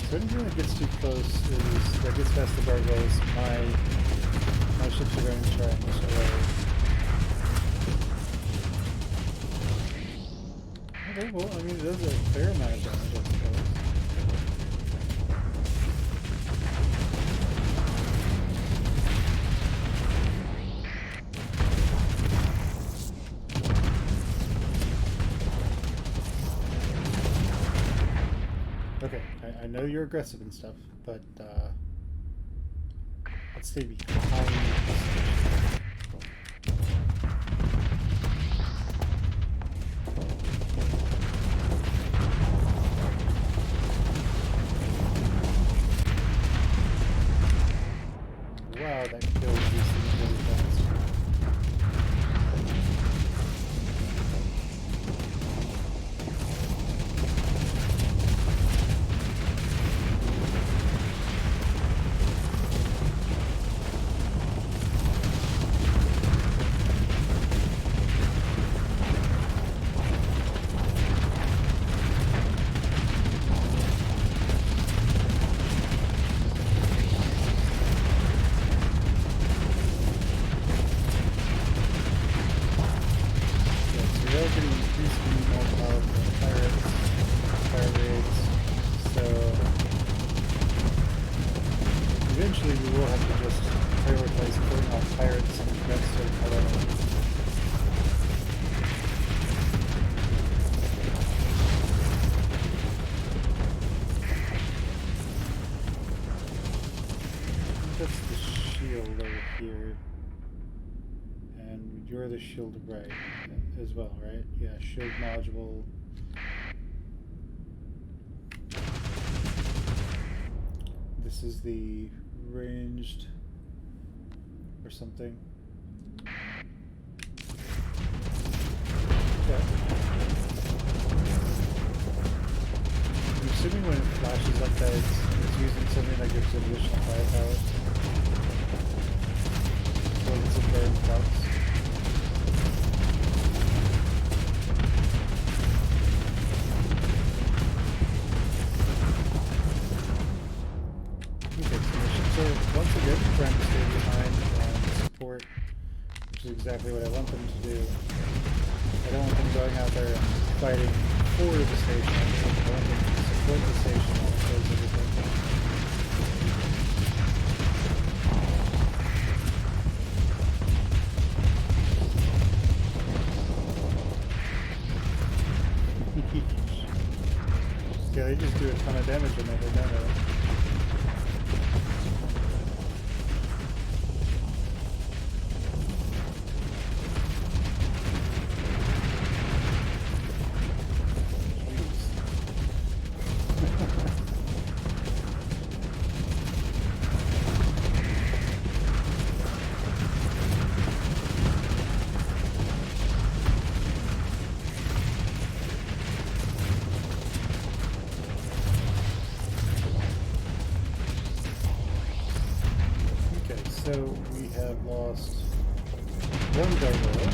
So anything that gets too close that gets past the gargoyles, my ships are going to try and push away. Okay, well, I mean, it does a fair amount of damage, I suppose. Okay, I know you're aggressive and stuff, but let's stay behind the station. Wow, that kills these things really fast. Eventually we will have to just prioritize killing off pirates and that's sort of how that works. That's the shield over here. And you're the shield right as well, right? Yeah, shield module. This is the ranged or something. Okay. I'm assuming when it flashes like that, it's using something that gives it additional firepower. So it's a burn box. Once again, trying to stay behind and support, which is exactly what I want them to do. I don't want them going out there and fighting for the station. I want them to support the station while it does everything. Yeah, they just do a ton of damage when they hit down there. So we have lost one gargoyle,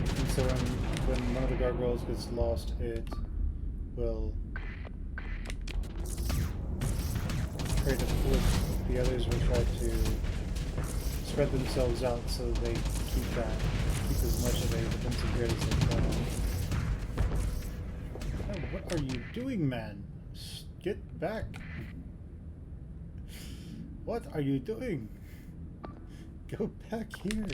and so when one of the gargoyles gets lost, it will try to flip. The others will try to spread themselves out so they keep as much of a defensive grid as they can. Oh, what are you doing, man? Get back! What are you doing? Go back here.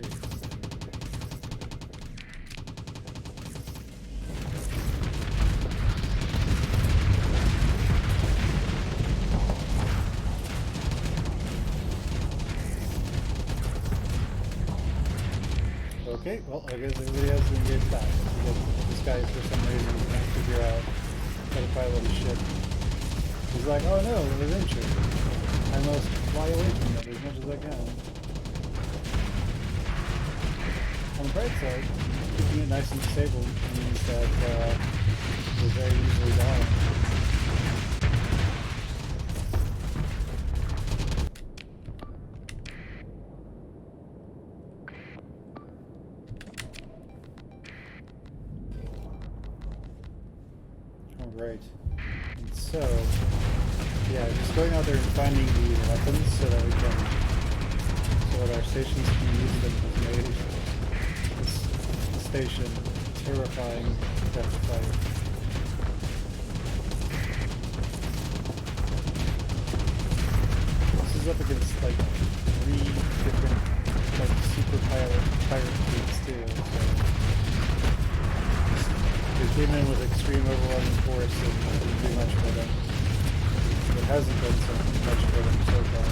Okay, well, I guess everybody else is engaged back. Because this guy, for some reason, can't figure out how to pilot his ship. He's like, oh no, we're injured. I must fly away from it as much as I can. On the bright side, keeping it nice and stable means that we're very easily down. Right. And so, yeah, just going out there and finding the weapons so that we can, so that our stations can use them has made this station terrifying to have to fight. This is up against like 3 different like super pirate fleets too, so they came in with extreme overwhelming force and didn't do much for them. It hasn't done so much for them so far.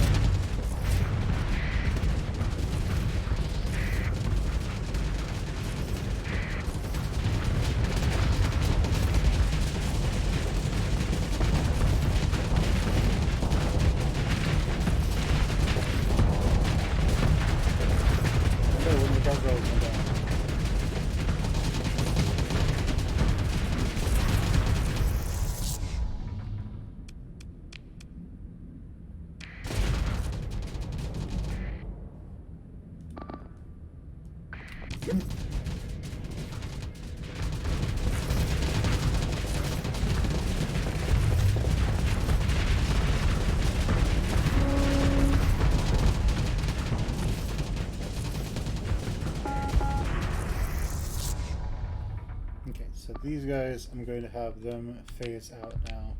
So these guys, I'm going to have them phase out now.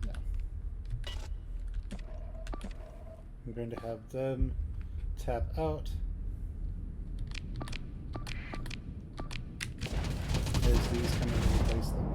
No. I'm going to have them tap out. As these come in and replace them.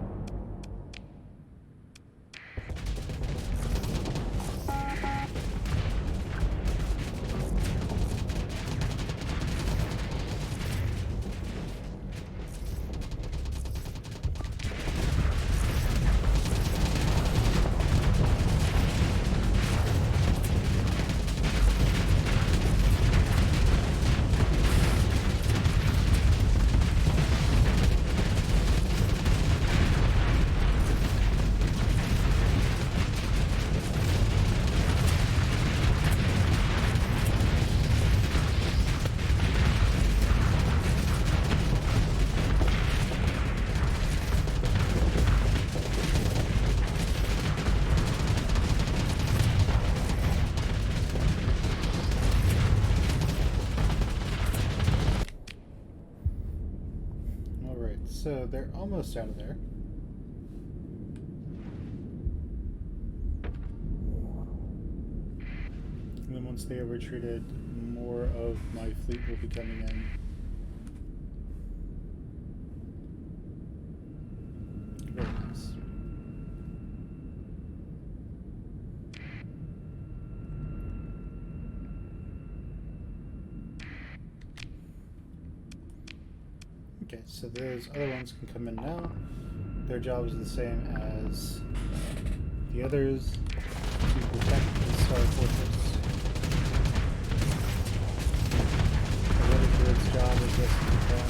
So they're almost out of there. And then once they have retreated, more of my fleet will be coming in. Very nice. Okay, so those other ones can come in now. Their job is the same as the others, to protect the Star Fortress. The other bird's job is just to defend.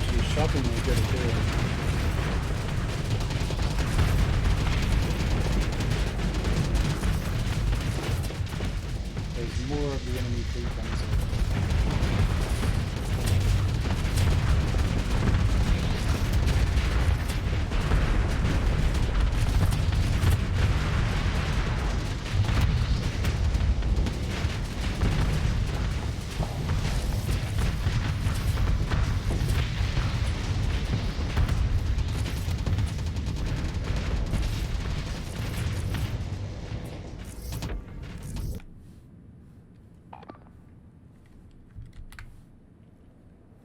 She's shockingly good at doing it. More of the enemy fleet comes in.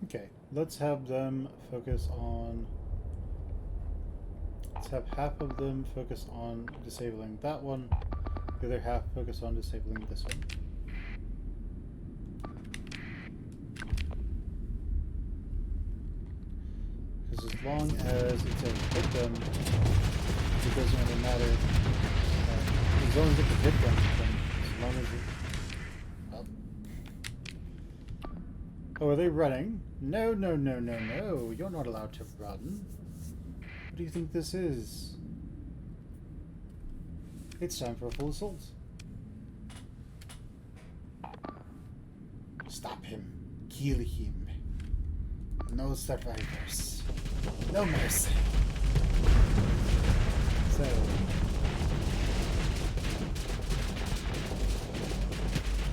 Okay, let's have them focus on... Let's have half of them focus on disabling that one, the other half focus on disabling this one. Because as long as it's a hit them, it doesn't really matter. As long as it can hit them, as long as it... Well. Oh, are they running? No, no, no, no, no. You're not allowed to run. What do you think this is? It's time for a full assault. Stop him. Kill him. No survivors. No mercy. So...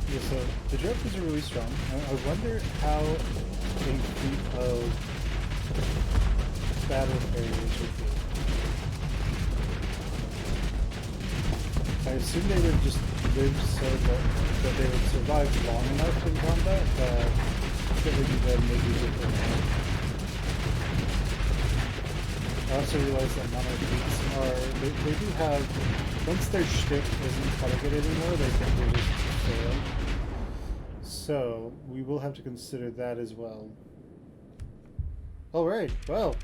yeah, so the Joker's are really strong. I wonder how a fleet of battle carriers would be. I assume they would just live so that they would survive long enough in combat that killing them may be different. I also realize that mono fleets they do have, once their ship isn't targeted anymore, they think they just fail. So we will have to consider that as well. Alright, well.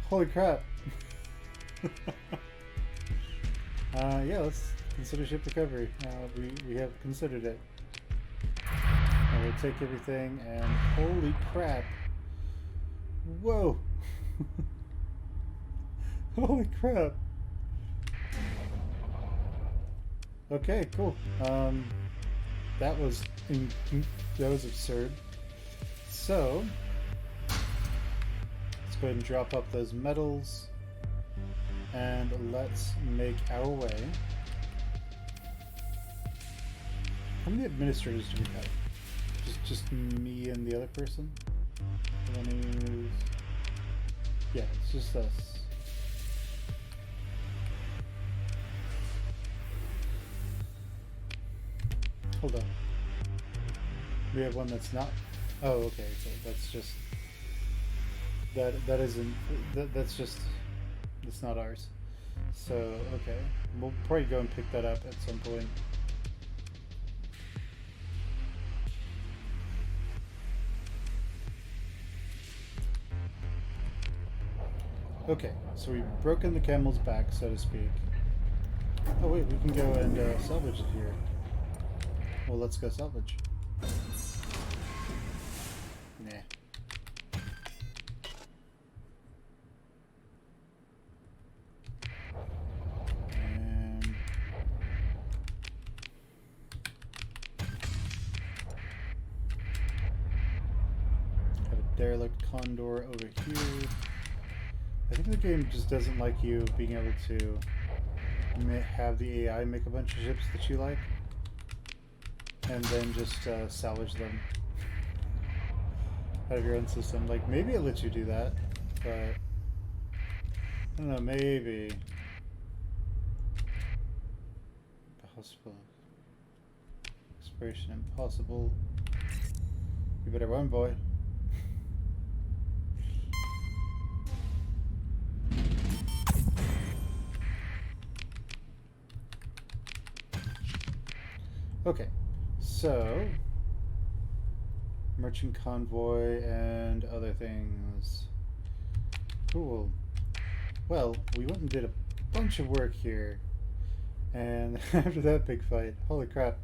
Holy crap. Yeah, let's consider ship recovery. We have considered it. And we'll take everything and holy crap. Whoa! Holy crap. Okay, cool. That was absurd. So let's go ahead and drop up those metals. And let's make our way. How many administrators do we have? Just me and the other person? Yeah, it's just us. Hold on. We have one that's not. Oh, okay. So that's just. That isn't. That's just. It's not ours. So, okay. We'll probably go and pick that up at some point. Okay, so we've broken the camel's back, so to speak. Oh wait, we can go and salvage it here. Well, let's go salvage. Nah. Derelict Condor over here. I think the game just doesn't like you being able to have the AI make a bunch of ships that you like and then just salvage them out of your own system. Like, maybe it lets you do that, but I don't know, maybe. Possible. Exploration impossible. You better run, boy. Okay, so merchant convoy and other things. Cool. Well, we went and did a bunch of work here, and after that big fight, holy crap.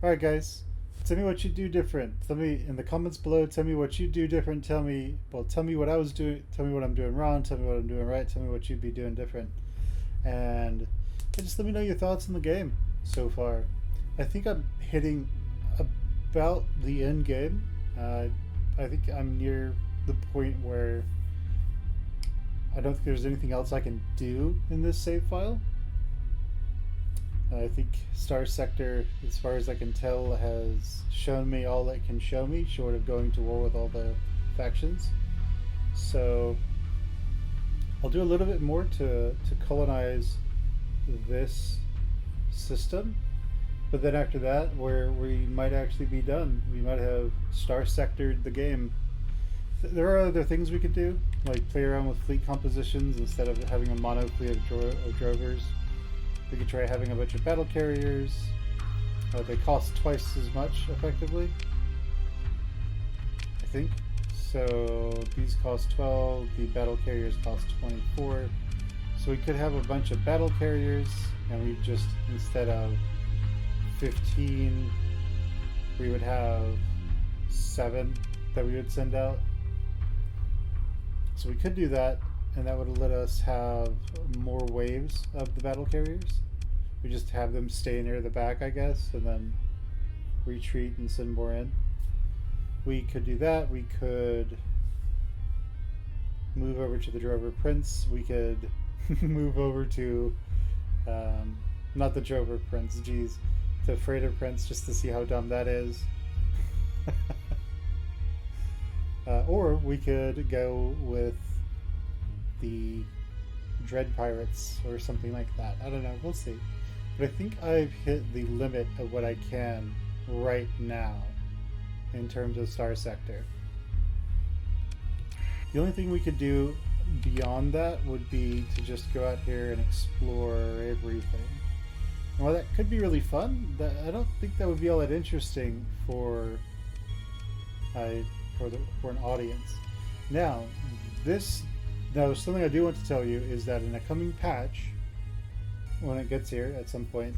Alright guys, tell me what you do different. Tell me in the comments below, tell me what you do different. Tell me what I was doing, tell me what I'm doing wrong, tell me what I'm doing right, tell me what you'd be doing different. And just let me know your thoughts on the game so far. I think I'm hitting about the end game. I think I'm near the point where I don't think there's anything else I can do in this save file. I think Starsector, as far as I can tell, has shown me all it can show me, short of going to war with all the factions. So I'll do a little bit more to colonize this system. But then after that, we might actually be done. We might have Starsectored the game. There are other things we could do, like play around with fleet compositions instead of having a mono fleet of drovers. We could try having a bunch of battle carriers. They cost twice as much, effectively, I think. So these cost 12, the battle carriers cost 24. So we could have a bunch of battle carriers, and we just, instead of 15, we would have 7 that we would send out. So we could do that, and that would let us have more waves of the battle carriers. We just have them stay near the back, I guess, and then retreat and send more in. We could do that. We could move over to the Drover Prince. We could move over to, not the Drover Prince, geez, the Freighter Prince, just to see how dumb that is. Or we could go with the Dread Pirates or something like that. I don't know, we'll see. But I think I've hit the limit of what I can right now in terms of Starsector. The only thing we could do beyond that would be to just go out here and explore everything. And while that could be really fun, I don't think that would be all that interesting for an audience. Now, something I do want to tell you is that in a coming patch, when it gets here at some point,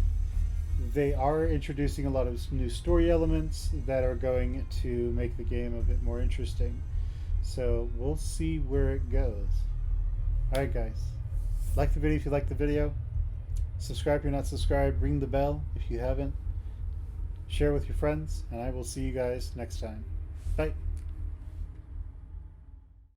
they are introducing a lot of new story elements that are going to make the game a bit more interesting. So we'll see where it goes. Alright guys, like the video if you like the video, subscribe if you're not subscribed, ring the bell if you haven't, share with your friends, and I will see you guys next time. Bye.